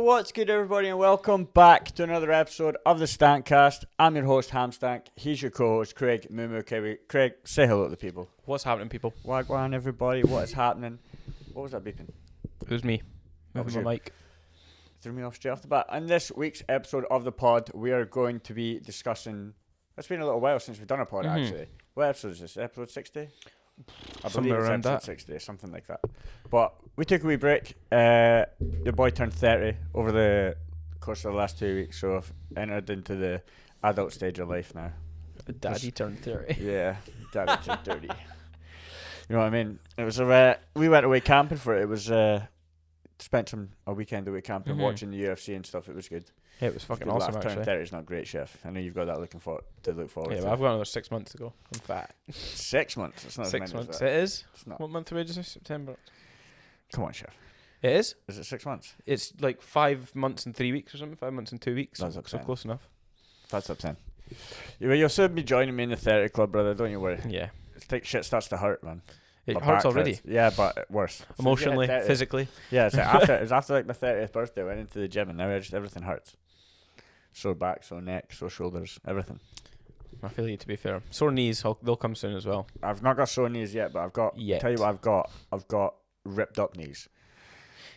What's good, everybody, and welcome back to another episode of the TheStankCast. I'm your host, HamStank. He's your co-host, Craig Cowie. Craig, say hello to the people. What's happening, people? Wagwan, everybody. What is happening? What was that beeping? It was me. Moving my mic. Threw me off straight off the bat. In this week's episode of the pod, we are going to be discussing... It's been a little while since we've done a pod, actually. What episode is this? Episode 60? I believe it's episode 60, something like that. But we took a wee break. Your boy turned 30 over the course of the last 2 weeks, so I've entered into the adult stage of life now. Daddy turned 30. Yeah, daddy turned 30. You know what I mean? It was we went away camping for it. It was spent a weekend away camping, watching the UFC and stuff. It was good. Yeah, it was fucking awesome, actually. actually. 30 is not great, chef. I know you've got that to look forward to. Yeah, well, I've got another 6 months to go. I'm fat. 6 months? It's not 6 months. It is? It's not. What month are we in? September? Come on, chef. It is? Is it 6 months? It's like 5 months and 3 weeks or something. 5 months and 2 weeks. That's so close enough. That's up 10. You'll soon be joining me in the 30 club, brother. Don't you worry. Yeah. It's like shit starts to hurt, man. It My hurts back already. hurts. Yeah, but worse. Emotionally, physically. Yeah, it's like it was after like my 30th birthday. I went into the gym and now everything hurts. Sore back, sore neck, sore shoulders, everything. I feel you, to be fair. Sore knees, they'll come soon as well. I've not got sore knees yet, but I've got. Tell you what, I've got ripped up knees.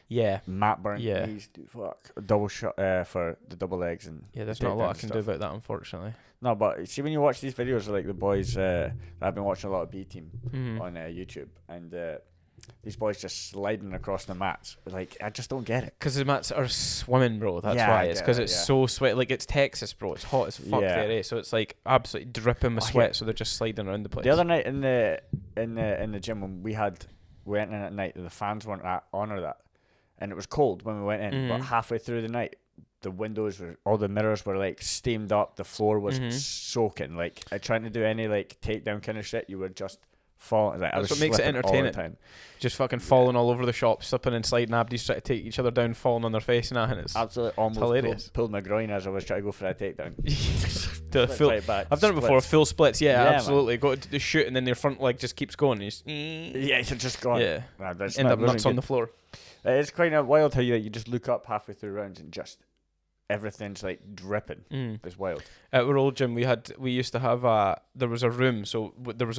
Yeah. Matte burnt knees. Dude, fuck. Double shot for the double legs and. Yeah, there's not a lot I can do about that, unfortunately. No, but see when you watch these videos of like the boys, I've been watching a lot of B Team on YouTube, and these boys just sliding across the mats. Like, I just don't get it. Because the mats are swimming, bro. That's why. It's because it's so sweat. Like, it's Texas, bro. It's hot as fuck there, eh? So it's like absolutely dripping with sweat. So they're just sliding around the place. The other night in the gym when we went in at night, the fans weren't on or that, and it was cold when we went in. But halfway through the night, the windows all the mirrors were like steamed up. The floor was soaking. Like, trying to do any like takedown kind of shit, you were just falling. Like, that's what makes it entertaining. Just fucking falling all over the shop, slipping and sliding. Abdi's trying to take each other down, falling on their face and that, and it's absolutely almost hilarious. Pulled my groin as I was trying to go for that takedown. I've done it before. Full splits, yeah absolutely. Man. Go to the shoot and then their front leg just keeps going. Yeah, it's just gone. Yeah, end up nuts on the floor. It's quite wild how you just look up halfway through rounds and just everything's like dripping. It's wild. At our old gym, we used to have there was a room, so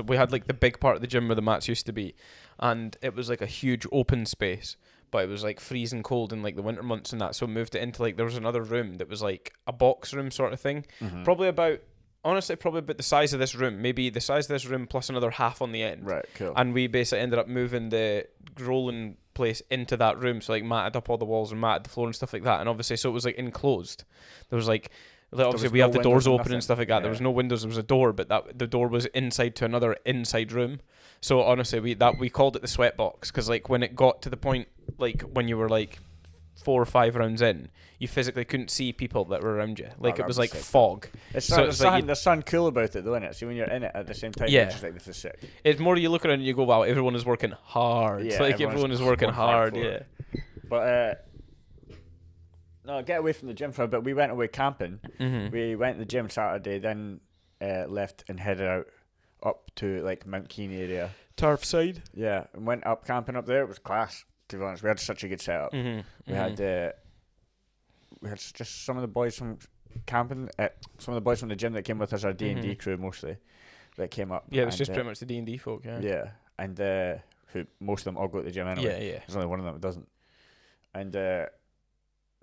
we had like the big part of the gym where the mats used to be, and it was like a huge open space, but it was like freezing cold in like the winter months and that. So we moved it into like there was another room that was like a box room sort of thing, probably about the size of this room, maybe the size of this room plus another half on the end. Right, cool. And we basically ended up moving the rolling place into that room, so like matted up all the walls and matted the floor and stuff like that. And obviously, so it was like enclosed. There was like obviously we have the doors open and stuff like that. Yeah. There was no windows. There was a door, but the door was inside to another inside room. So honestly, we called it the sweat box because like when it got to the point like when you were like 4 or 5 rounds in, you physically couldn't see people that were around you. Like it was like fog. There's something cool about it though, isn't it? See, when you're in it at the same time, you're just like, this is sick. It's more you look around and you go, wow, everyone is working hard. Yeah, like everyone is working hard. Yeah. But no, get away from the gym for a bit. We went away camping. We went to the gym Saturday, then left and headed out up to like Mount Keene area. Turf side. Yeah, and went up camping up there. It was class. To be honest, we had such a good setup. We had just some of the boys from camping. Some of the boys from the gym that came with us, our D&D crew mostly, that came up. Yeah, it was just pretty much the D&D folk. Yeah. Yeah, and who most of them all go to the gym anyway. Yeah. There's only one of them that doesn't. And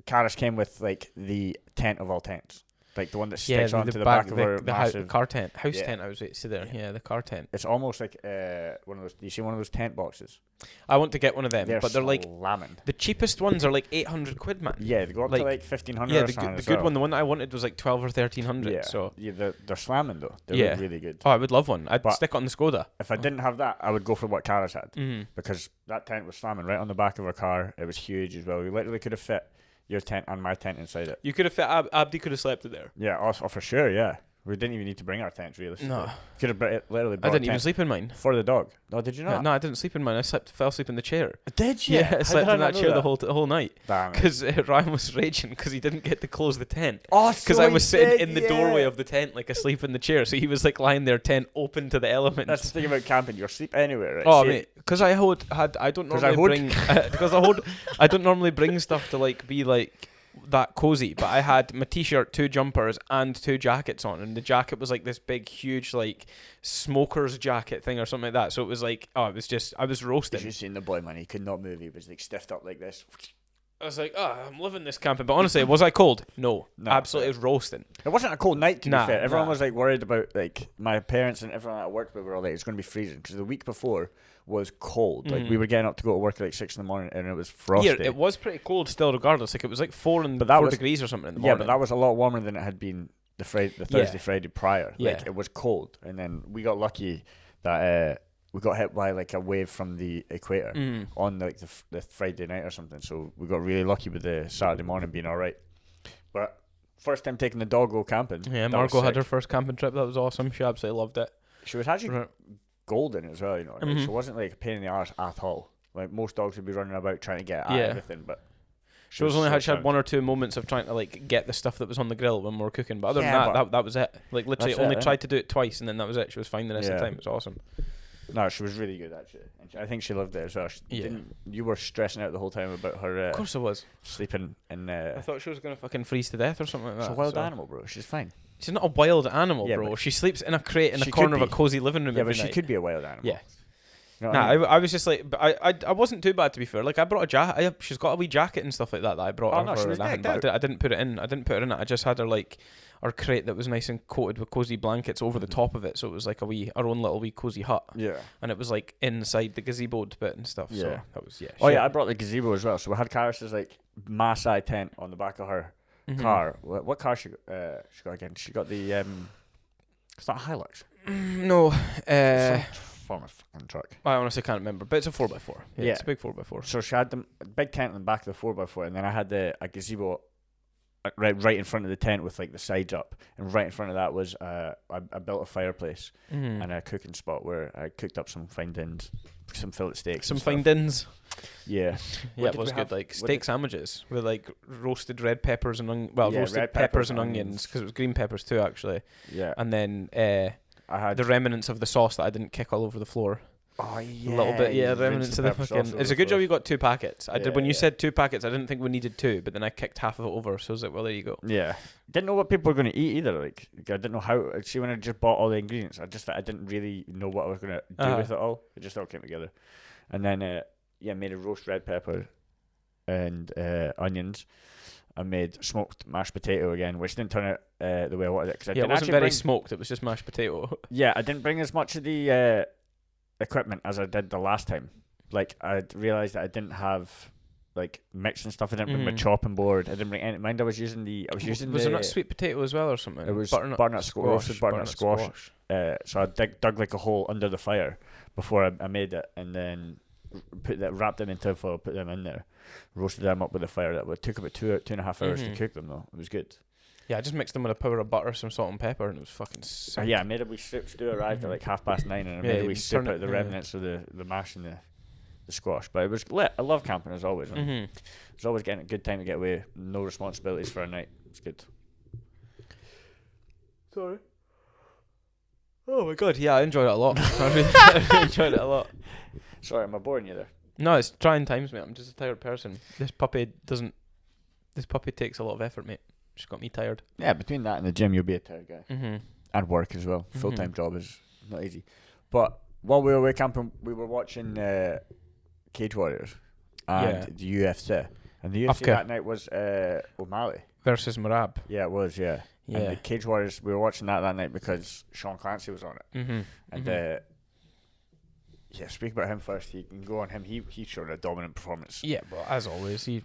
Karis came with like the tent of all tents. Like the one that sticks onto the back of our massive car tent, house tent. I was waiting to see there. Yeah, the car tent. It's almost like one of those. Do you see one of those tent boxes? I want to get one of them, but they're like slamming. The cheapest ones are like 800 quid, man. Yeah, they go up to like 1,500. Yeah, the good one, the one that I wanted was like 12 or 1,300. Yeah, so they're slamming though. They're really good. Oh, I would love one. I'd stick it on the Skoda. If I didn't have that, I would go for what Karis had because that tent was slamming right on the back of our car. It was huge as well. We literally could have fit your tent and my tent inside it. You could have fit Abdi could have slept it there. Yeah, also for sure. Yeah, we didn't even need to bring our tents realistically. No, could have literally. I didn't even sleep in mine for the dog. No, did you not? No, I didn't sleep in mine. I fell asleep in the chair. Did you? Yeah, I slept in that chair the whole night. Damn. Because Ryan was raging because he didn't get to close the tent. Oh, because I was sitting in the doorway of the tent, like asleep in the chair. So he was like lying there, tent open to the elements. That's the thing about camping. You're asleep anywhere, right? Oh, mate. Because I don't normally bring stuff to like be like that cozy, but I had my t-shirt, 2 jumpers, and 2 jackets on, and the jacket was like this big, huge, like smoker's jacket thing or something like that. So it was like, I was roasting. You seen the boy, man? He could not move. He was like stiffed up like this. I was like, I'm living this camping. But honestly, was I cold? No, absolutely, it was roasting. It wasn't a cold night, to be fair. Everyone was like worried about, like, my parents and everyone that I worked with were all like, it's going to be freezing, because the week before was cold. Like, we were getting up to go to work at like 6 in the morning, and it was frosty. Yeah, it was pretty cold still, regardless. Like, it was like 4 degrees or something in the morning. Yeah, but that was a lot warmer than it had been the Thursday, Friday prior. Yeah. Like, it was cold, and then we got lucky that we got hit by like a wave from the equator on like the Friday night or something. So we got really lucky with the Saturday morning being all right. But first time taking the dog go camping. Yeah, Margot had her first camping trip. That was awesome. She absolutely loved it. She was actually golden as well, you know. Like, she wasn't like a pain in the arse at all. Like most dogs would be running about trying to get at everything, but she had 1 or 2 moments of trying to like get the stuff that was on the grill when we were cooking. But other than that was it. Like literally only tried to do it twice, and then that was it. She was fine the rest of the time. It was awesome. No, she was really good actually. And I think she loved it as well. You were stressing out the whole time about her. Of course I was. Sleeping in. I thought she was gonna fucking freeze to death or something like that. She's a wild animal, bro. She's fine. She's not a wild animal, bro. She sleeps in a crate in a corner of a cozy living room. Yeah, but she could be a wild animal. Yeah. You know I mean? I was just like, but I wasn't too bad, to be fair. Like, I brought a jacket. She's got a wee jacket and stuff like that I brought her. No, she was decked out. I didn't put it in. I just had her like our crate that was nice and coated with cozy blankets over the top of it, so it was like our own little wee cozy hut. Yeah. And it was like inside the gazeboed bit and stuff. Yeah. So that was I brought the gazebo as well. So we had Karis's like Maasai tent on the back of her car. What car she got again? She got the it's not a Hilux. No. Form of fucking truck. I honestly can't remember, but it's a 4x4. Yeah, it's a big 4x4. So she had the big tent on the back of the 4x4, and then I had a gazebo right in front of the tent with like the sides up, and right in front of that was I built a fireplace and a cooking spot where I cooked up some fine dins, some fillet steaks, some fine dins. Yeah, it was good. Like steak sandwiches with like roasted red peppers and roasted peppers and onions, because it was green peppers too actually. Yeah, and then I had the remnants of the sauce that I didn't kick all over the floor. Oh yeah, a little bit. Yeah, remnants of the fucking. It's a good job you got 2 packets. I did when you said 2 packets. I didn't think we needed 2, but then I kicked half of it over. So I was like, well, there you go. Yeah, didn't know what people were going to eat either. Like I didn't know how. See, when I just bought all the ingredients, I didn't really know what I was going to do with it all. It just all came together, and then made a roast red pepper and onions. I made smoked mashed potato again, which didn't turn out the way I wanted it. Cause it wasn't very smoked. It was just mashed potato. Yeah, I didn't bring as much of the equipment as I did the last time. Like, I realised that I didn't have like mixing stuff. I didn't bring my chopping board. I didn't bring any. Mind, I was using Was there not sweet potato as well or something? It was butternut squash. Roasted butternut squash. So I dug like a hole under the fire before I made it, and then wrapped them in tinfoil, put them in there, roasted them up with a fire. That took about 2.5 hours to cook them though. It was good. Yeah, I just mixed them with a powder of butter, some salt and pepper, and it was fucking sick. I made a wee soup. Stew arrived at like 9:30, and I made a wee soup out of the remnants of the mash and the squash. But it was lit. I love camping as always. It's always getting a good time to get away. No responsibilities for a night. It's good. Sorry. Oh my god, yeah, I enjoyed it a lot. I really enjoyed it a lot. Sorry, am I boring you there? No, it's trying times, mate. I'm just a tired person. This puppy takes a lot of effort, mate. She's got me tired. Yeah, between that and the gym, you'll be a tired guy. And work as well. Full-time job is not easy. But while we were away camping, we were watching Cage Warriors and the UFC. And the UFC that night was O'Malley versus Merab. Yeah, it was, yeah. And the Cage Warriors, we were watching that night because Sean Clancy was on it. And speak about him first. You can go on him. He showed a dominant performance. Yeah, but as always, he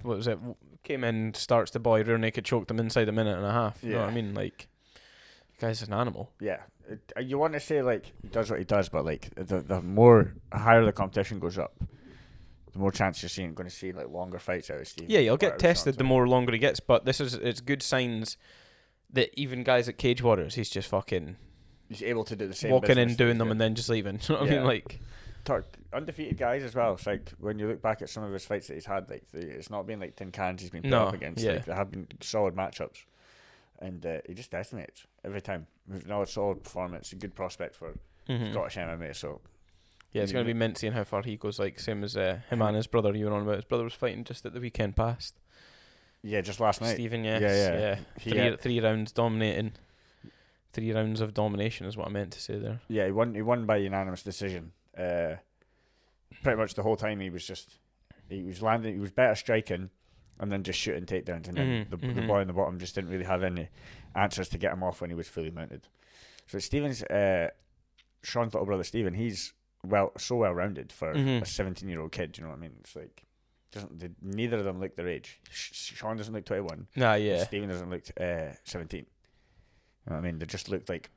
came in, starts the boy, rear naked, choked him inside a minute and a half. You know what I mean? Like, the guy's an animal. Yeah, you want to say like he does what he does, but like the more higher the competition goes up, the more chance you're going to see like longer fights out of Steve. Yeah, you'll get tested the more longer he gets. But it's good signs that even guys at Cage Warriors, he's just fucking. He's able to do the same. Walking in, doing them, and then just leaving. You know what I mean? Like. Undefeated guys as well. It's like when you look back at some of his fights that he's had, like it's not been like tin cans he's been put up against. Like, there have been solid matchups, and he just decimates every time. No, a solid performance, a good prospect for Scottish MMA. So it's going to be mint seeing how far he goes. Like same as him and his brother. You were on about his brother was fighting just at the weekend past. Yeah, just last night. Stephen, yes. Yeah. Three rounds dominating. 3 rounds of domination is what I meant to say there. Yeah, he won by unanimous decision. Pretty much the whole time he was landing, he was better striking and then just shooting takedowns, and then the boy on the bottom just didn't really have any answers to get him off when he was fully mounted. So Stephen's Sean's little brother Stephen, he's so well rounded for a 17-year-old kid. You know what I mean? It's like neither of them look their age. Sean doesn't look 21. Nah, yeah. Stephen doesn't look 17. You know what I mean? They just look like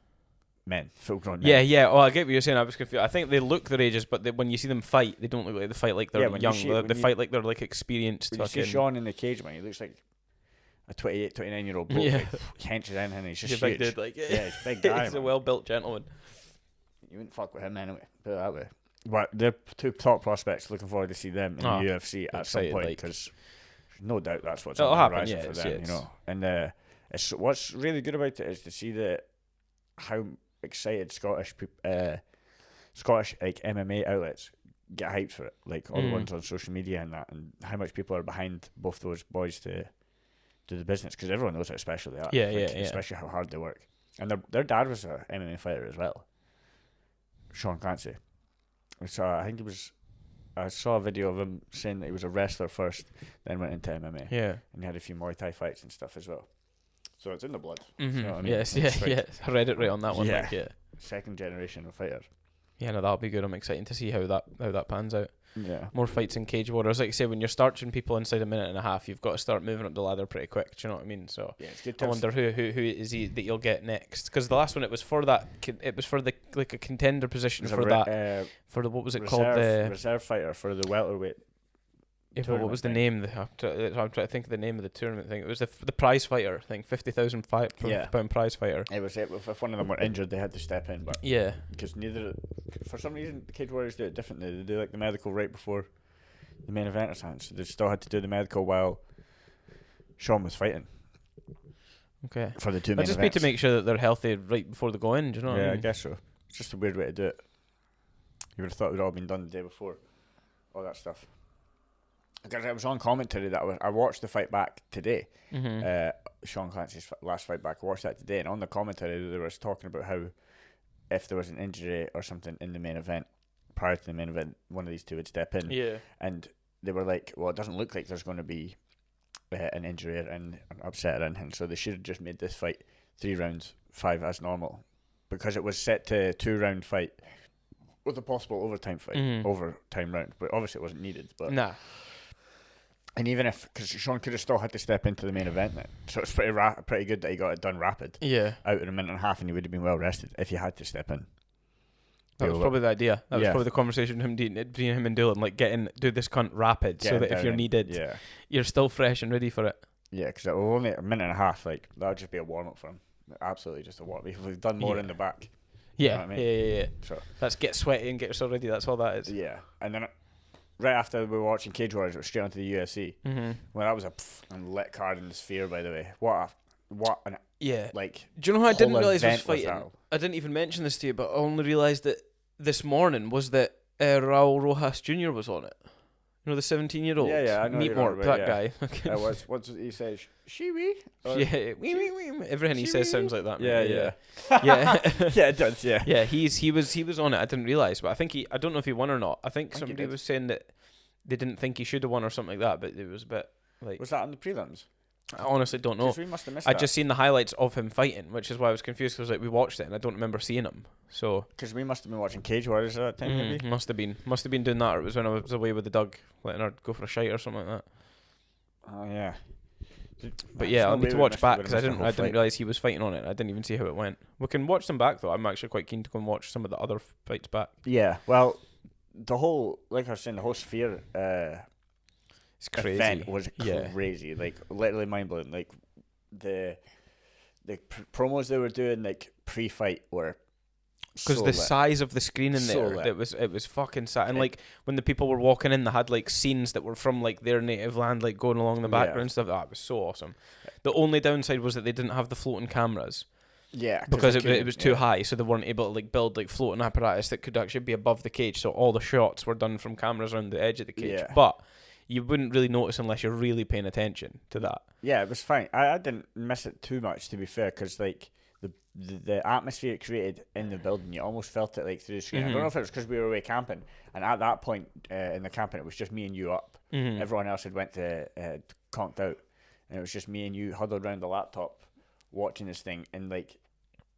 men, full-grown men. Yeah. Oh, I get what you're saying. I was confused. I think they look their ages, but when you see them fight, they don't look like they fight like they're young. They fight like they're like experienced. When you see Sean in the cage, man, he looks like a 28, 29-year-old bloke. Yeah. Like, henches in and he's just huge. huge. Big dude, like, he's a big guy. He's a well-built gentleman. You wouldn't fuck with him anyway, put it that way. But they're 2 top prospects. Looking forward to see them in the UFC at some point, because no doubt that's what's on the horizon for them. You know, and what's really good about it is to see how excited Scottish like MMA outlets get hyped for it, like all the ones on social media and that, and how much people are behind both those boys to do the business, because everyone knows how special they are. Especially how hard they work. And their dad was a MMA fighter as well, Sean Clancy. So I saw a video of him saying that he was a wrestler first, then went into MMA. Yeah. And he had a few Muay Thai fights and stuff as well. So it's in the blood. Mm-hmm. You know what I mean? Yes. I read it right on that one. Yeah. Like, yeah. Second generation of fighter. Yeah, no, that'll be good. I'm excited to see how that pans out. Yeah. More fights in Cage Warriors. Like I say, when you're starching people inside a minute and a half, you've got to start moving up the ladder pretty quick. Do you know what I mean? So yeah, it's good. I wonder who is he that you'll get next? Because the last one, it was for the like a contender position for that for the, what was it called, the reserve fighter for the welterweight. Yeah, but what was the name? I'm trying to think of the name of the tournament thing. It was the prize fighter thing, 50,000 pound prize fighter. It was if one of them were injured, they had to step in. But yeah, because for some reason the Cage Warriors do it differently. They do like the medical right before the main event or something. So they still had to do the medical while Sean was fighting. Okay. For the 2 main I just events. need to make sure that they're healthy right before they go in. Do you know? Yeah, what I I mean? guess so. It's just a weird way to do it. You would have thought it would all been done the day before. All that stuff. Because I was on commentary that I watched the fight back today. Sean Clancy's last fight back. I watched that today, and on the commentary they was talking about how if there was an injury or something in the main event, prior to the main event, one of these two would step in. Yeah. And they were like, well, it doesn't look like there's going to be an injury and an upset or anything, so they should have just made this fight 3 rounds, 5 as normal, because it was set to a 2-round fight with a possible overtime fight, overtime round, but obviously it wasn't needed. But nah. And even because Sean could have still had to step into the main event then. So it's pretty good that he got it done rapid. Yeah. Out in a minute and a half, and he would have been well rested if he had to step in. That was probably the idea. That was probably the conversation between him and Dylan, like do this cunt rapid, so that if you're needed, you're still fresh and ready for it. Yeah, because it was only a minute and a half. Like that would just be a warm up for him. Absolutely, just a warm up. If we've done more in the back. Yeah, you know what I mean? Yeah. So let's get sweaty and get yourself ready. That's all that is. Yeah, and then right after we were watching Cage Warriors, it was straight onto the UFC. Well, that was a lit card in the Sphere, by the way. What an like. Do you know how I didn't realize I was fighting? I didn't even mention this to you, but I only realized that this morning was that Raul Rojas Jr. was on it. You know, the 17-year-old. Yeah, I know. Meatmore, that guy. What's he says? Shiwi? Yeah, wee. Everything he says sounds like that. Yeah. Yeah, yeah, it does. Yeah. Yeah, he was on it. I didn't realize, but I think I don't know if he won or not. I think somebody was saying that they didn't think he should have won or something like that, but it was a bit like. Was that on the prelims? I honestly don't know. We must have missed I'd just seen the highlights of him fighting, which is why I was confused, because like we watched it and I don't remember seeing him. So because we must have been watching Cage Warriors at that time, maybe. Must have been doing that, or it was when I was away with the dog, letting her go for a shite or something like that. Oh yeah. But yeah, I'll need to watch back because I didn't realize he was fighting on it. I didn't even see how it went. We can watch them back though. I'm actually quite keen to go and watch some of the other fights back. Yeah, well, the whole, like I was saying, the whole Sphere it's crazy. Event was crazy, like literally mind blowing. Like the promos they were doing, like pre-fight, were because the size of the screen in there, it was fucking sad. And like when the people were walking in, they had like scenes that were from like their native land, like going along in the background and stuff. That was so awesome. The only downside was that they didn't have the floating cameras. Yeah, because it was too high, so they weren't able to like build like floating apparatus that could actually be above the cage. So all the shots were done from cameras around the edge of the cage. But you wouldn't really notice unless you're really paying attention to that. Yeah, it was fine. I didn't miss it too much, to be fair, because like the atmosphere it created in the building, you almost felt it like through the screen. I don't know if it was because we were away camping, and at that point in the camping, it was just me and you up. Everyone else had went to conked out, and it was just me and you huddled around the laptop watching this thing in like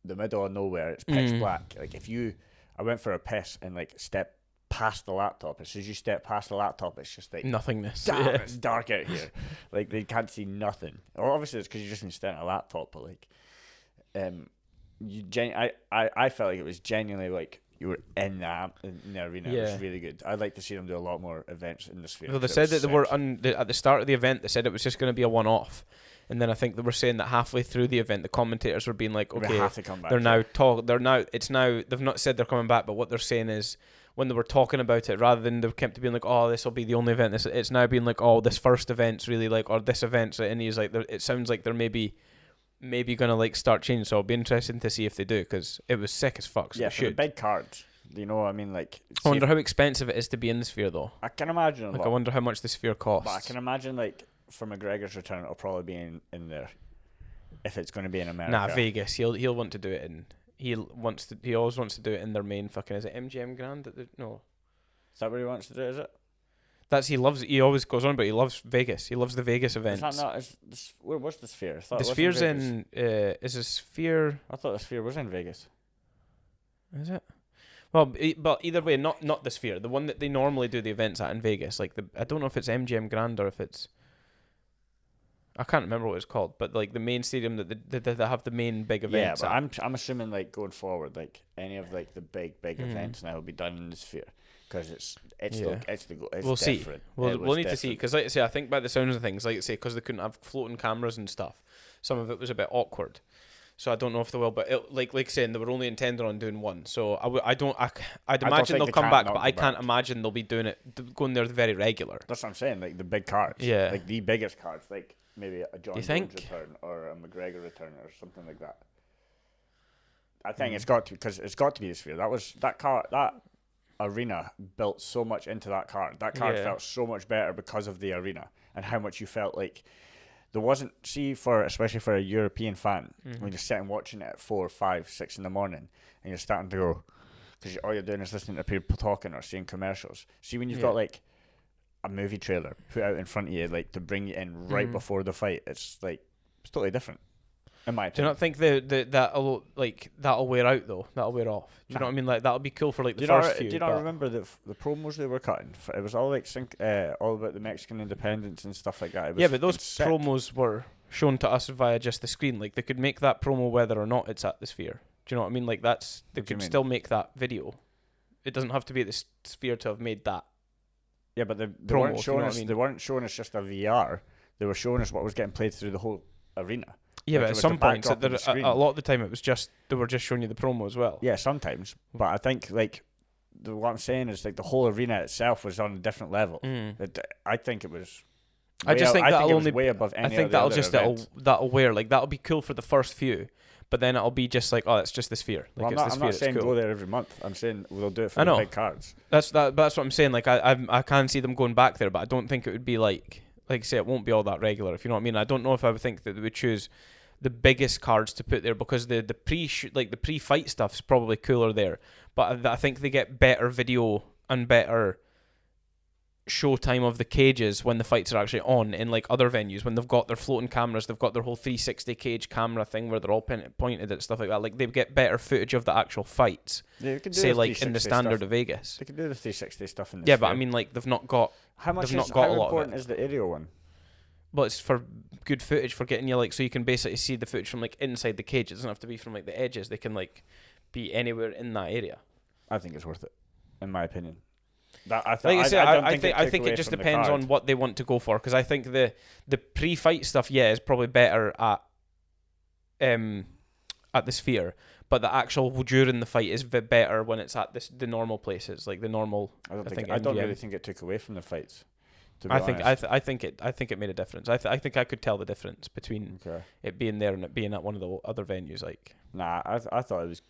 the middle of nowhere. It's pitch black. Like I went for a piss and like stepped past the laptop. As soon as you step past the laptop, it's just like nothingness. Damn, it's dark out here. Like they can't see nothing. Well, obviously it's because you've just been staring at a laptop, but like, I felt like it was genuinely like you were in the arena. It was really good. I'd like to see them do a lot more events in the Sphere. Well, they said that they were at the start of the event. They said it was just going to be a one-off, and then I think they were saying that halfway through the event, the commentators were being like, "Okay, have to come back they're now talk. They're now. It's now. They've not said they're coming back, but what they're saying is." When they were talking about it, rather than they kept being like, "Oh, this will be the only event," it's now being like, "Oh, this first event's really like, or this event's," and he's like, "It sounds like they're maybe gonna like start changing." So it'll be interesting to see if they do, because it was sick as fuck. So yeah, for the big cards, you know what I mean? Like, I wonder how expensive it is to be in the Sphere, though. I can imagine. Like, I wonder how much the Sphere costs. But I can imagine, like, for McGregor's return, it'll probably be in there if it's going to be in America. Nah, Vegas. He'll want to do it in. He always wants to do it in their main fucking. Is it MGM Grand? No. Is that what he wants to do? Is it? He always goes on, but he loves Vegas. He loves the Vegas events. Is that not? What's the Sphere? The Sphere's in. Is the Sphere? I thought the Sphere was in Vegas. Is it? Well, but either way, not the Sphere. The one that they normally do the events at in Vegas. Like I don't know if it's MGM Grand or if it's. I can't remember what it's called, but like the main stadium that they have the main big events. Yeah, but I'm assuming like going forward, like any of like the big events now will be done in the Sphere. Because it's we'll see. Different. We'll need to see, because like I say, I think by the sounds of things, like I say, because they couldn't have floating cameras and stuff, some of it was a bit awkward. So I don't know if they will, but like saying they were only intended on doing one. So I'd imagine they'll come back, but I can't imagine they'll be doing it going there very regular. That's what I'm saying. Like the big cards, like the biggest cards, like maybe a John Jones return or a McGregor return or something like that. I think it's got to, because it's got to be the Sphere. That arena built so much into that card. That card felt so much better because of the arena and how much you felt like there wasn't. Especially for a European fan, when you're sitting watching it at 4, 5, 6 in the morning and you're starting to go, because all you're doing is listening to people talking or seeing commercials. See, when you've got like a movie trailer put out in front of you, like to bring you in right before the fight, it's totally different. In my opinion. Do you not think that'll wear out though? That'll wear off. Do you know what I mean? Like that'll be cool for like the first few. Do you not remember the promos they were cutting? It was all like all about the Mexican independence and stuff like that. Yeah, but those promos were shown to us via just the screen. Like they could make that promo whether or not it's at the Sphere. Do you know what I mean? Like they could still make that video. It doesn't have to be at the Sphere to have made that. Yeah, but they weren't showing us. They weren't showing us just a VR. They were showing us what was getting played through the whole arena. Yeah, but at some points, a lot of the time, they were just showing you the promo as well. Yeah, sometimes. But I think what I'm saying is like the whole arena itself was on a different level. I think it was. I just think that'll only way above any. I think that'll wear like that'll be cool for the first few, but then it'll be just like, oh, it's just the Sphere. Like I'm not saying go there every month. I'm saying we'll do it for the big cards. That's what I'm saying. Like I can see them going back there, but I don't think it would be like I say, it won't be all that regular. If you know what I mean. I don't know if I would think that they would choose the biggest cards to put there, because the pre-fight stuff's probably cooler there, but I think they get better video and better showtime of the cages when the fights are actually on in like other venues, when they've got their floating cameras, they've got their whole 360 cage camera thing where they're all pointed at stuff like that. Like they get better footage of the actual fights. Yeah, say like in the standard of Vegas. They can do the 360 stuff in this. Yeah, but I mean like they've not got. How important is the aerial one? Well, it's for good footage, for getting you like, so you can basically see the footage from like inside the cage. It doesn't have to be from like the edges. They can like be anywhere in that area. I think it's worth it, in my opinion. I think it just depends on what they want to go for, because I think the pre-fight stuff, is probably better at the Sphere, but the actual during the fight is better when it's at the normal places, like the normal. I don't really think it took away from the fights. I think it made a difference. I think I could tell the difference between it being there and it being at one of the other venues. Like, nah, I thought it was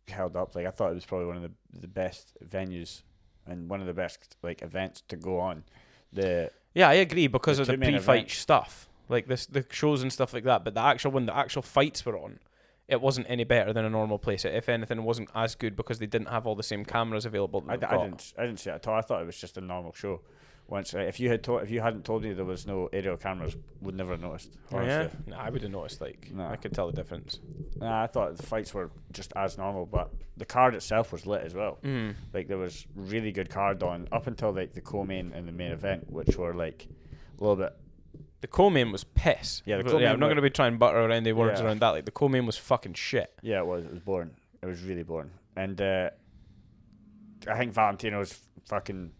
held up. Like, I thought it was probably one of the best venues and one of the best like events to go on. Yeah, I agree because The of the two main pre-fight events. stuff, like the shows and stuff like that. But when the actual fights were on, it wasn't any better than a normal place. If anything, it wasn't as good because they didn't have all the same cameras available. I didn't see it at all. I thought it was just a normal show. Once if you hadn't told me there was no aerial cameras, would never have noticed. Oh, yeah, Honestly. nah, I would have noticed. Like, Nah. I could tell the difference. Nah, I thought the fights were just as normal, but the card itself was lit as well. Mm. Like there was really good card on up until like the co-main and the main event, which were like a little bit. The co-main was piss. Yeah, the But, co-main I'm not were- going to be trying to butter around the words Yeah. around that. Like, the co-main was fucking shit. Yeah, it was. It was boring. It was really boring. And I think Valentino's fucking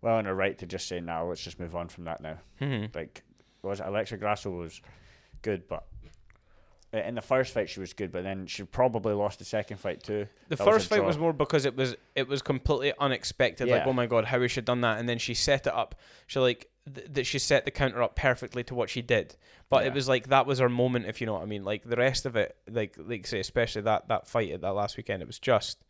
well in her right to just say, "Now let's just move on from that now." Mm-hmm. Like, was it Alexa Grasso was good, but in the first fight she was good, but then she probably lost the second fight too. The That was first a fight draw. was more because it was completely unexpected. Like, Yeah. oh my god, how has she done that? And then she set it up. She like that she set the counter up perfectly to what she did. But Yeah. it was like that was her moment, if you know what I mean. Like the rest of it, like say especially that fight at that last weekend, it was just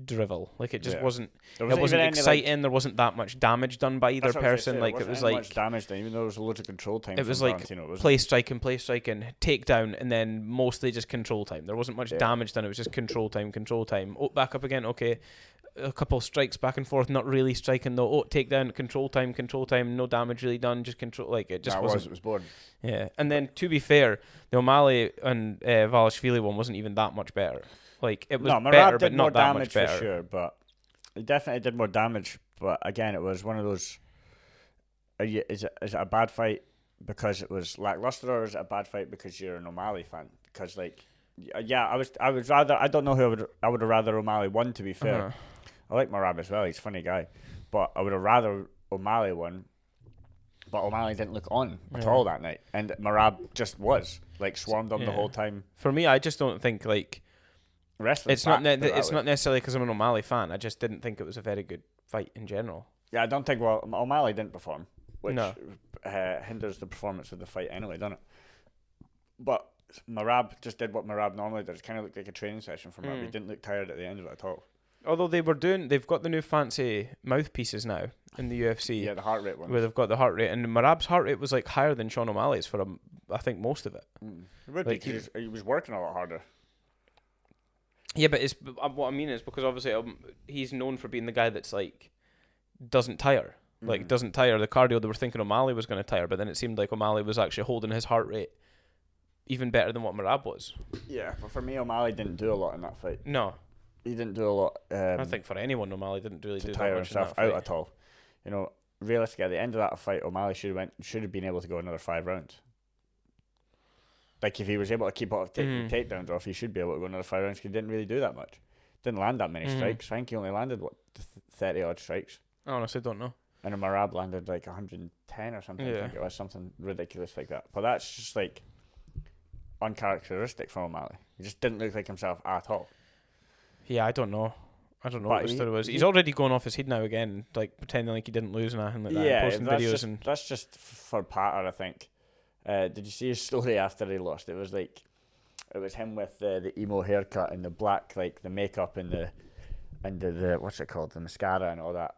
drivel. Like it just Yeah. wasn't. There It wasn't even any, exciting. There wasn't that much damage done by either that's what I was person. gonna say, Like there it was wasn't any like much damage done, even though there was loads of control time. it was from like Valentino. It wasn't- play striking, takedown, and then mostly just control time. There wasn't much Yeah. damage done. It was just control time. Oh, back up again. Okay, a couple strikes back and forth. Not really striking though. Oh, takedown, control time. No damage really done. Just control. Like it just Nah, wasn't. it was boring. Yeah, and then to be fair, the O'Malley and Dvalishvili one wasn't even that much better. Like it was No, Merab better, did but more not that damage much better. for sure, but it definitely did more damage. But again, it was one of those. Is it a bad fight because it was lackluster, or is it a bad fight because you're an O'Malley fan? Because like, yeah, I was rather. I don't know who I would have rather O'Malley won. To be fair, Uh-huh. I like Merab as well. He's a funny guy, but I would have rather O'Malley won. But O'Malley didn't look on at Yeah. all that night, and Merab just was like swarmed him the Yeah. whole time. For me, I just don't think like Wrestling. it's not necessarily because I'm an O'Malley fan. I just didn't think it was a very good fight in general. Yeah, I don't think. Well, O'Malley didn't perform, which No. hinders the performance of the fight anyway, doesn't it? But Merab just did what Merab normally does. Kind of looked like a training session for Merab. He didn't look tired at the end of it at all. Although they've got the new fancy mouthpieces now in the UFC, Yeah, the heart rate one. where they've got the heart rate, and Merab's heart rate was like higher than Sean O'Malley's for I think most of it. It would like, be 'cause he was working a lot harder. Yeah, but it's what I mean is because obviously he's known for being the guy that's like doesn't tire, doesn't tire. The cardio they were thinking O'Malley was going to tire, but then it seemed like O'Malley was actually holding his heart rate even better than what Merab was. Yeah, but for me, O'Malley didn't do a lot in that fight. No, He didn't do a lot. I think for anyone, O'Malley didn't really to do tire that much himself in that out fight. at all. You know, realistically, at the end of that fight, O'Malley should have been able to go another 5 rounds. Like if he was able to keep up taking takedowns off, he should be able to go another 5 rounds. 'Cause he didn't really do that much. Didn't land that many strikes. I think he only landed 30 odd strikes. I honestly don't know. And a Merab landed like 110 or something. I Yeah. think it was something ridiculous like that. But that's just like uncharacteristic from O'Malley. He just didn't look like himself at all. Yeah, I don't know But what the story was. He's already going off his head now again, like pretending like he didn't lose and anything like that. Yeah, and posting that's videos just, and that's just for Patter, I think. Did you see his story after he lost? It was like, it was him with the emo haircut and the black, like the makeup and the what's it called, the mascara and all that.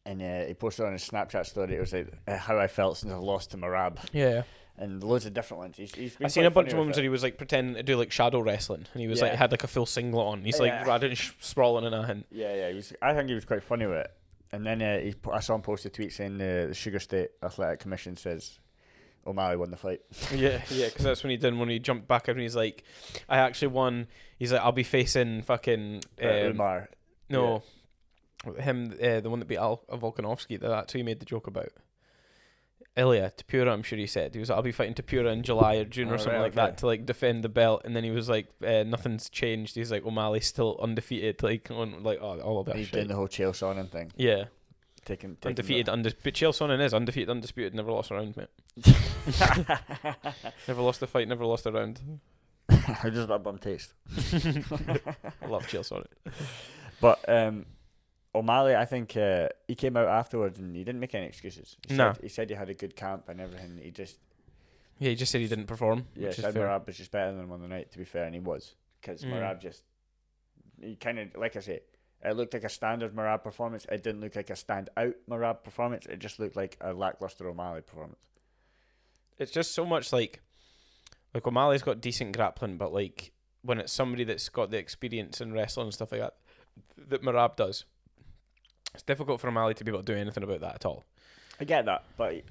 And he posted on his Snapchat story. It was like how I felt since I've lost to Merab, yeah. and loads of different ones. He's been I seen quite a bunch funny of with moments it. where he was like pretending to do like shadow wrestling, and he was like Yeah. had like a full singlet on. He's like Yeah. rather sprawling and anything. Yeah. I think he was quite funny with it. And then I saw him post a tweet saying the Sugar State Athletic Commission says O'Malley won the fight. Yeah, because that's when he jumped back up and he's like, I actually won. He's like, I'll be facing fucking Umar. no, him the one that beat Volkanovski. That's who he made the joke about. Ilya Tapura, I'm sure he said. He was like, I'll be fighting Tapura in July or June or something like that to like defend the belt. And then he was like, nothing's changed. He's like, O'Malley's still undefeated. Like all of that He's shit. doing the whole Chael Sonnen thing. Yeah. Taking Undefeated, but Chael Sonnen is undefeated, undisputed, never lost a round, mate. Never lost a fight, never lost a round. How does that bum taste? I love Chael Sonnen. But O'Malley, I think he came out afterwards and he didn't make any excuses. He said he had a good camp and everything. He just said he didn't perform. Yeah, which is said fair. Merab was just better than him on the night, to be fair, and he was. Because Merab just, he kind of, like I say, It looked like a standard Merab performance. It didn't look like a stand-out Merab performance. It just looked like a lackluster O'Malley performance. It's just so much like O'Malley's got decent grappling, but like when it's somebody that's got the experience in wrestling and stuff like that Merab does, it's difficult for O'Malley to be able to do anything about that at all. I get that, but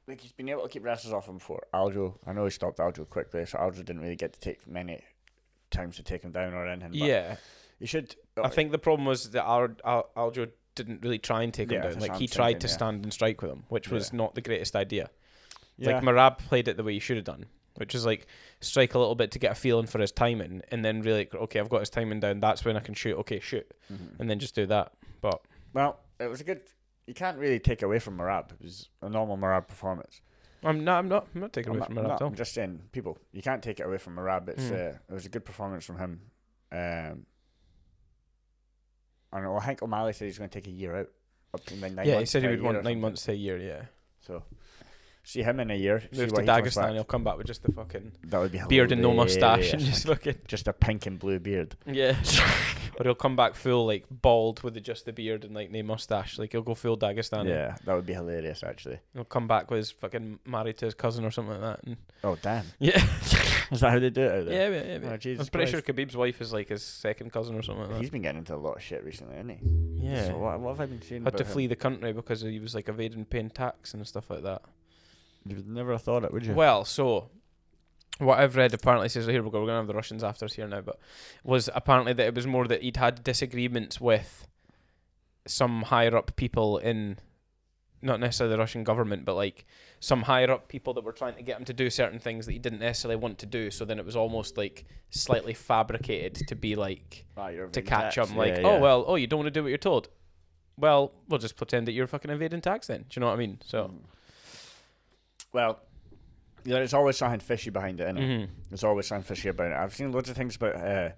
like he's been able to keep wrestlers off him before. Aljo, I know he stopped Aljo quickly, so Aljo didn't really get to take many times to take him down or anything. But yeah, he should. I think the problem was that Aljo didn't really try and take him down. Like he tried to stand and strike with him, which was not the greatest idea. Yeah. Like Merab played it the way he should have done, which is like strike a little bit to get a feeling for his timing, and then really okay, I've got his timing down. That's when I can shoot. Okay, shoot, and then just do that. But well, it was a good. You can't really take away from Merab. It was a normal Merab performance. I'm not taking away from Merab at all. I'm just saying, people, you can't take it away from Merab. It's it was a good performance from him. I don't know. I think O'Malley said he's going to take a year out. Up to 9 months. Yeah, he said he would want 9 months to a year. Yeah. So see him in a year. Move to Dagestan. He'll come back with just the fucking that would be beard and no mustache and just fucking just a pink and blue beard. Yeah. Or he'll come back full like bald with just the beard and like no mustache. Like he'll go full Dagestan. Yeah, that would be hilarious actually. He'll come back with his fucking married to his cousin or something like that. And oh damn. yeah. Is that how they do it out there? Yeah. Oh, I'm pretty sure Khabib's wife is like his second cousin or something like that. He's been getting into a lot of shit recently, hasn't he? Yeah. So what have I been seeing? Had to about flee him? the country because he was like evading paying tax and stuff like that. You would never have thought it, would you? Well, so what I've read apparently says here we're going to have the Russians after us here now, but was apparently that it was more that he'd had disagreements with some higher up people in, not necessarily the Russian government, but like some higher up people that were trying to get him to do certain things that he didn't necessarily want to do. So then it was almost like slightly fabricated to be like to catch him. Like, oh, you don't want to do what you're told. Well, we'll just pretend that you're fucking evading tax then. Do you know what I mean? So, well, there's always something fishy behind it, innit? There's always something fishy about it. I've seen loads of things about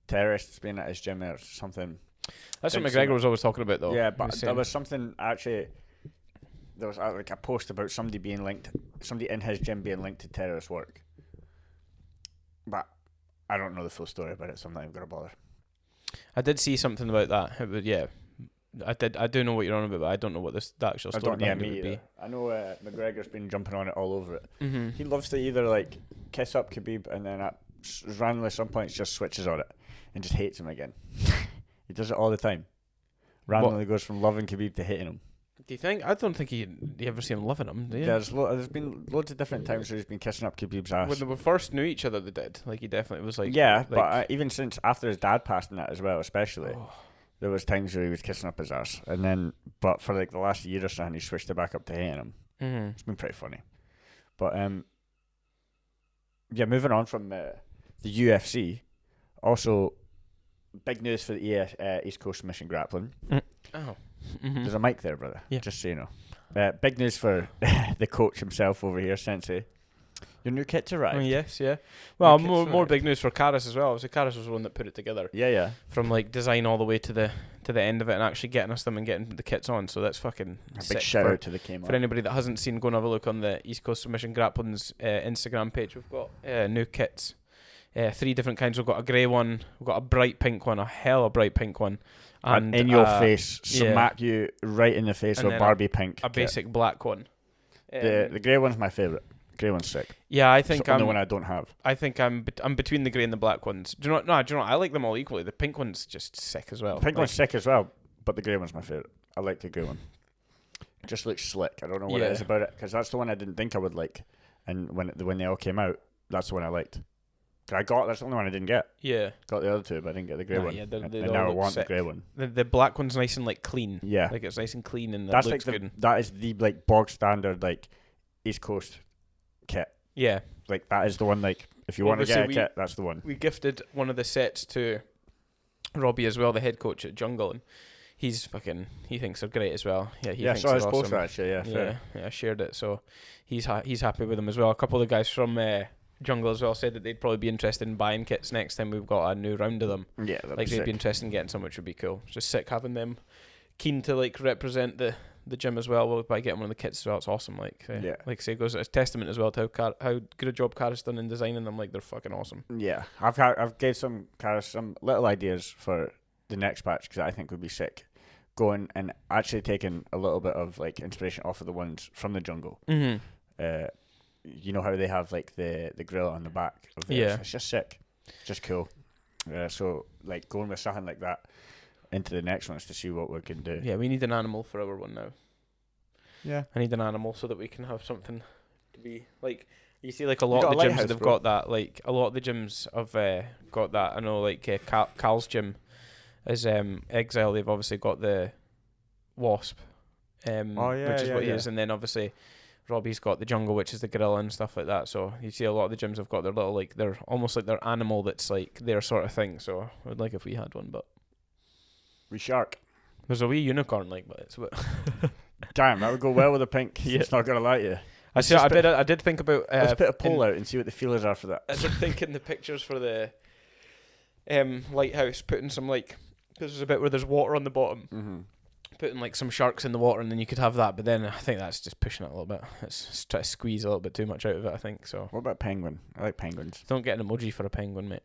terrorists being at his gym or something. That's what McGregor was always talking about, though. Yeah, but there was something actually. There was like a post about somebody in his gym being linked to terrorist work. But I don't know the full story about it, so I'm not even gonna bother. I did see something about that. But yeah, I do know what you're on about, but I don't know what the actual story behind it would be. I know McGregor's been jumping on it all over it. He loves to either like kiss up Khabib and then at randomly some points just switches on it and just hates him again. He does it all the time. Randomly goes from loving Khabib to hating him. Do you think? I don't think you ever see him loving him, do you? There's been loads of different times where he's been kissing up Khabib's ass. When they first knew each other, they did. Like, he definitely was like... Yeah, but even since after his dad passed and that as well, especially, there was times where he was kissing up his ass. And then, but for like the last year or so, he switched it back up to hating him. It's been pretty funny. But, yeah, moving on from the UFC, also, big news for the East Coast Mission Grappling. There's a mic there, brother. Yeah. Just so you know. Big news for the coach himself over here, Sensei. Your new kit's arrived. Yes, yeah. Well, more big news for Karis as well. Obviously, Karis was the one that put it together. Yeah. From like design all the way to the end of it and actually getting us them and getting the kits on. So that's fucking a big shout out to the Kmart. For anybody that hasn't seen, go and have a look on the East Coast Submission Grappling's Instagram page. We've got new kits. 3 different kinds. We've got a grey one, we've got a bright pink one, a hella bright pink one. And in your face, smack you right in the face with Barbie pink. A basic black one. The grey one's my favourite. Grey one's sick. Yeah, I think I'm the one I don't have. I think I'm between the grey and the black ones. Do you know? I like them all equally. The pink one's just sick as well. The pink one's sick as well, but the grey one's my favourite. I like the grey one. It just looks slick. I don't know what it is about it, because that's the one I didn't think I would like, and when they all came out, that's the one I liked. That's the only one I didn't get. Yeah. Got the other two, but I didn't get the grey one. Yeah, and now I want the grey one. The black one's nice and like clean. Yeah. Like it's nice and clean and that's looks like good. That is the like bog standard like East Coast kit. Yeah. Like that is the one, like if you want to get a kit, that's the one. We gifted one of the sets to Robbie as well, the head coach at Jungle, and he thinks they're great as well. Yeah, he thinks I saw his awesome. poster actually, yeah, I shared it, so he's happy with them as well. A couple of the guys from Jungle as well said that they'd probably be interested in buying kits next time we've got a new round of them. Yeah, like they'd be interested in getting some, which would be cool. It's just sick having them keen to like represent the gym as well by getting one of the kits as well. It's awesome. Like say it goes as a testament as well to how good a job Karis done in designing them. Like they're fucking awesome. Yeah, I've gave some Karis some little ideas for the next batch, because I think would be sick. Going and actually taking a little bit of like inspiration off of the ones from the jungle. You know how they have like the grill on the back of theirs? Yeah. It's just sick. It's just cool. So like going with something like that into the next ones to see what we can do. Yeah, we need an animal for our one now. Yeah. I need an animal so that we can have something to be like. You see, like a lot of the gyms that have got that. Like a lot of the gyms have got that. I know, like Cal's gym is Exile. They've obviously got the wasp, which is what he is, and then obviously Robbie's got the jungle, which is the gorilla and stuff like that. So you see a lot of the gyms have got their little, like, they're almost like their animal that's like their sort of thing. So I would like if we had one, but we shark. There's a wee unicorn, like, but it's damn, that would go well with the pink. Yeah. It's not gonna lie to you. I did think about. Let's put a poll out and see what the feelers are for that. I did think in the pictures for the lighthouse, putting some, like, because there's a bit where there's water on the bottom, putting like some sharks in the water, and then you could have that. But then I think that's just pushing it a little bit. It's trying to squeeze a little bit too much out of it, I think. So. What about penguin? I like penguins. Don't get an emoji for a penguin, mate.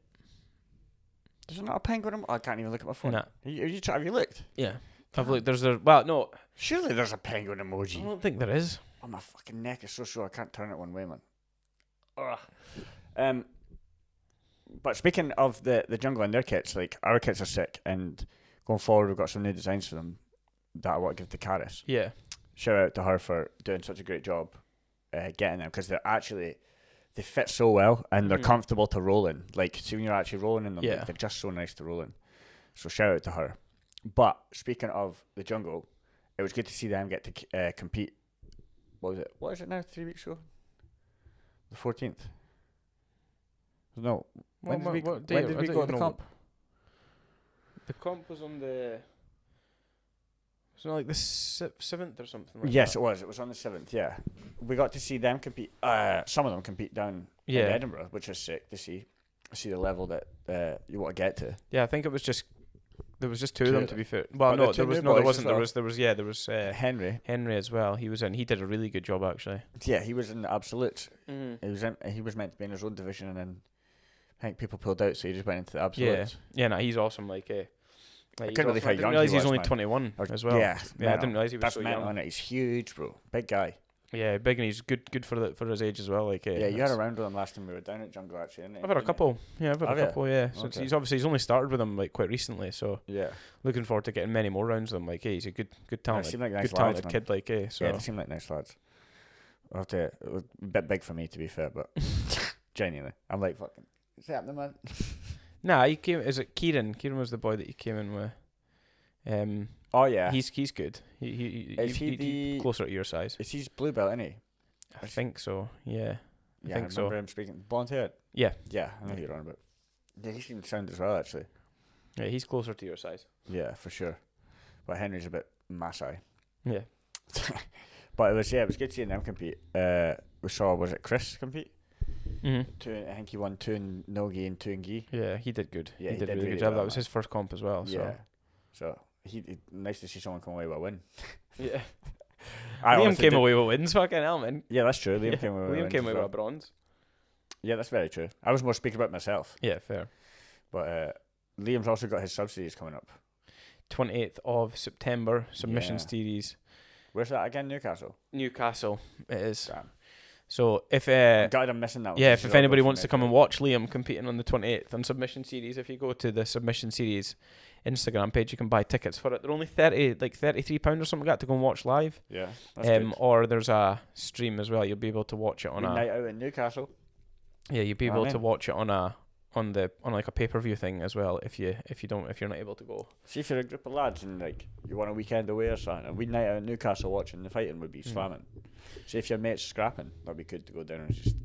There's not a penguin. I can't even look at my phone. Nah. Have you looked? Yeah, I've looked. No. Surely there's a penguin emoji. I don't think there is. Oh, my fucking neck is so sore I can't turn it one way, man. Ugh. But speaking of the jungle and their kits, like, our kits are sick, and going forward we've got some new designs for them that I want to give to Karis. Yeah. Shout out to her for doing such a great job getting them, because they fit so well and they're comfortable to roll in. Like, see when you're actually rolling in them, like, they're just so nice to roll in. So shout out to her. But speaking of the jungle, it was good to see them get to compete. What is it now? 3 weeks ago? The 14th? No. When did we go to the comp? The comp was on the... Was it like the 7th or something like yes, that? It was. It was on the 7th, yeah. We got to see them compete. Some of them compete down in Edinburgh, which was sick to see. See the level that you want to get to. Yeah, I think it was just... There was just two of them, to be fair. Well, no, there wasn't. Well. There was Henry as well. He was in. He did a really good job, actually. Yeah, he was in the absolutes. He was meant to be in his own division, and then I think people pulled out, so he just went into the absolutes. Yeah, no, he's awesome. I couldn't really how young he was. I didn't realise he's only 21 as well. Yeah, I didn't realise he was so young. On it. He's huge, bro. Big guy. Yeah, big, and he's good for his age as well. Like, yeah, you had a round with him last time we were down at Jungle, actually, didn't you? I've had a couple. Yeah, I've had a couple. Yeah, so he's only started with them like quite recently. So yeah, looking forward to getting many more rounds with him. Like, he's a good talent, nice talented kid. Like, so yeah, they seem like nice lads. I'll have to. It was a bit big for me, to be fair, but genuinely, I'm like, fucking, what's happening, man? Nah, he came. Is it Kieran? Kieran was the boy that he came in with. Oh yeah, he's good. He closer to your size? Is he's blue belt, isn't he? I think so. Yeah. I think so. I remember him speaking. Blonde hair. Yeah. Yeah, I know who you're on about. Yeah, he seemed sound as well, actually. Yeah, he's closer to your size. Yeah, for sure. But Henry's a bit massy. Yeah. But it was good seeing them compete. We saw, was it Chris compete? Mm-hmm. I think he won 2 in no-gi and 2 in gi. Yeah, he did good. Yeah, he did really good job. That was his first comp as well. Yeah. So he nice to see someone come away with a win. Yeah. Liam came away with wins, fucking hell, man. Yeah, that's true. Liam came away with a bronze. Yeah, that's very true. I was more speaking about myself. Yeah, fair. But Liam's also got his sub-series coming up. 28th of September, submission series. Where's that again? Newcastle? Newcastle, it is. Damn. So if... I'm missing that one. Yeah, if anybody wants to come and watch Liam competing on the 28th on submission series, if you go to the submission series Instagram page, you can buy tickets for it. They're only £33 or something like that to go and watch live. Yeah, that's good. Or there's a stream as well. You'll be able to watch it on night out in Newcastle. Yeah, you'll be able to watch it on like a pay-per-view thing as well if you're not able to go. See, if you're a group of lads and like you want a weekend away or something, a night out in Newcastle watching the fighting would be slamming. See, if your mate's scrapping, that'd be good to go down and just.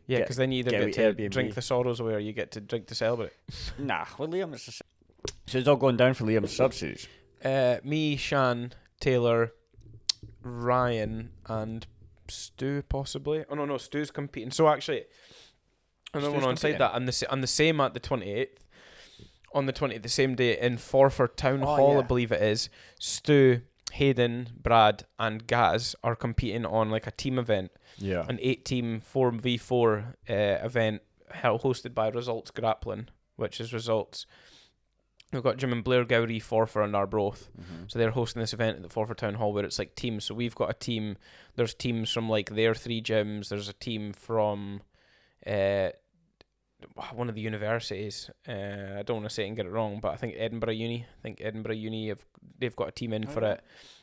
Yeah, because then you either get to drink the sorrows away or you get to drink to celebrate. Nah, well, Liam is. So it's all going down for Liam's sub-series. Me, Shan, Taylor, Ryan, and Stu possibly. Oh no, Stu's competing. So actually, another one inside that. I'm the same at the 28th. On the 20th, the same day in Forfar Town Hall, I believe it is. Stu, Hayden, Brad, and Gaz are competing on like a team event. Yeah. An 8-team 4v4 event hosted by Results Grappling, which is Results. We've got Jim and Blair Gowrie, Forfar and Arbroath. So they're hosting this event at the Forfar Town Hall where it's like teams. So we've got a team. There's teams from like their 3 gyms. There's a team from one of the universities. I don't want to say it and get it wrong, but I think Edinburgh Uni. They've got a team in for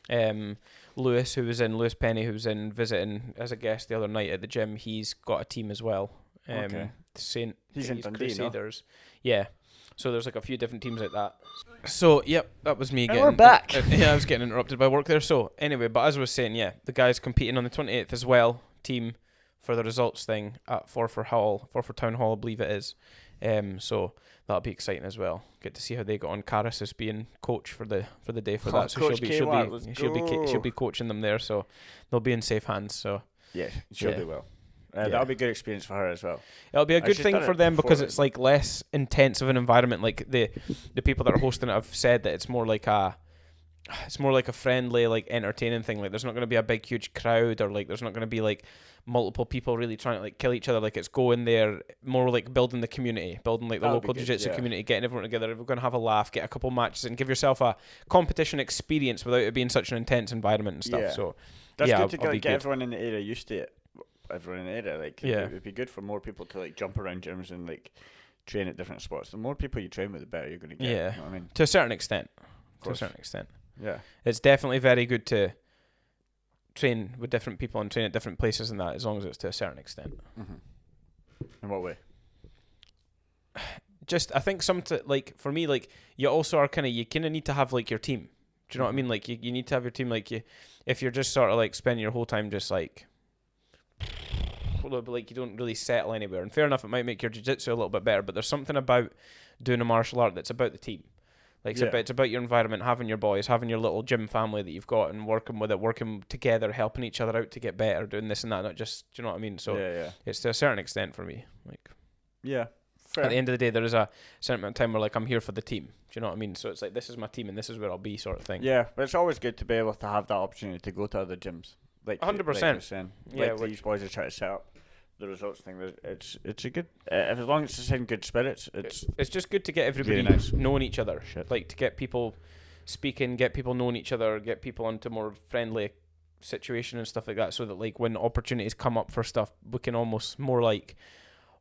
it. Lewis Penny, who was in visiting as a guest the other night at the gym, he's got a team as well. He's in Dundee, Crusaders. No? Yeah. So there's like a few different teams like that. So, yep, that was me and we're back. I was getting interrupted by work there. So, anyway, but as I was saying, yeah, the guys competing on the 28th as well, team for the results thing at Forfar Town Hall, I believe it is. So that'll be exciting as well. Get to see how they got on. Karis is being coach for the day for that, so she'll be coaching them there. So they'll be in safe hands. So yeah, she'll do well. That'll be a good experience for her as well. It'll be a good thing for them because it's like less intense of an environment. Like the people that are hosting it have said that it's more like a friendly, like entertaining thing. Like there's not going to be a big huge crowd, or like there's not going to be like multiple people really trying to like kill each other. Like it's going there more like building the community, building like the local jiu-jitsu community, getting everyone together. We're going to have a laugh, get a couple matches, and give yourself a competition experience without it being such an intense environment and stuff. So that's good to get everyone in the area used to it. Everyone in the area, like it would be good for more people to like jump around gyms and like train at different spots. The more people you train with, the better you're going to get. Yeah, you know what I mean, to a certain extent. Yeah, it's definitely very good to train with different people and train at different places and that, as long as it's to a certain extent. In what way? Just I think like for me, like you also are you kind of need to have like your team. Do you know what I mean? Like you need to have your team. Like if you're just sort of like spending your whole time just like you don't really settle anywhere. And fair enough, it might make your jiu-jitsu a little bit better, but there's something about doing a martial art that's about the team. Like it's about your environment, having your boys, having your little gym family that you've got, and working together, helping each other out to get better, doing this and that, not just, do you know what I mean? So it's to a certain extent for me. Like fair. At the end of the day, there is a certain amount of time where like I'm here for the team. Do you know what I mean? So it's like this is my team and this is where I'll be, sort of thing. Yeah, but it's always good to be able to have that opportunity to go to other gyms. Like 100%. Like these boys are trying to set up the results thing. It's a good as long as it's in good spirits. It's just good to get everybody really nice. knowing each other. Like to get people speaking, get people knowing each other, get people onto more friendly situation and stuff like that, so that like when opportunities come up for stuff, we can almost more like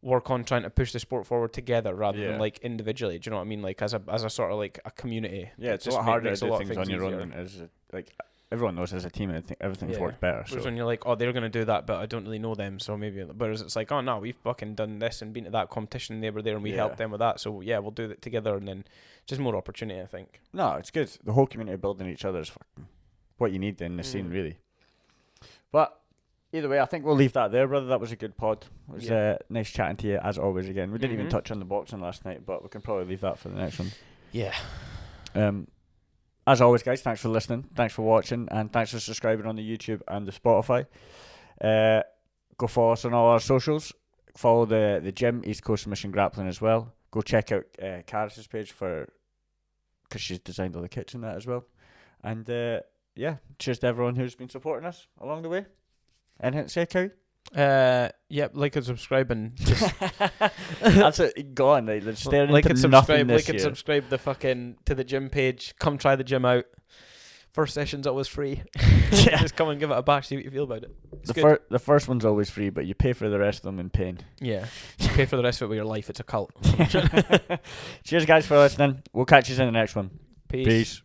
work on trying to push the sport forward together rather than like individually. Do you know what I mean? Like as a sort of like a community. Yeah, it's a lot harder to do things on your own than as like. Everyone knows as a team, everything's worked better. Whereas when you're like, oh, they're going to do that, but I don't really know them, so maybe. Whereas it's like, oh, no, we've fucking done this and been to that competition, they were there and we helped them with that, so yeah, we'll do it together, and then just more opportunity, I think. No, it's good. The whole community building each other is fucking what you need in the scene, really. But either way, I think we'll leave that there, brother. That was a good pod. It was nice chatting to you, as always, again. We didn't even touch on the boxing last night, but we can probably leave that for the next one. Yeah. As always, guys, thanks for listening, thanks for watching, and thanks for subscribing on the YouTube and the Spotify. Go follow us on all our socials. Follow the gym, East Coast Submission Grappling, as well. Go check out Karis's page because she's designed all the kits and that as well. And cheers to everyone who's been supporting us along the way. Anything to say, Cowie? Like and subscribe and just that's it. Go on, like staring like into and nothing subscribe, this like and year. subscribe to the gym page. Come try the gym out. First session's always free. Just come and give it a bash. See what you feel about it. The first one's always free, but you pay for the rest of them in pain. Yeah, you pay for the rest of it with your life. It's a cult. Cheers, guys, for listening. We'll catch you in the next one. Peace.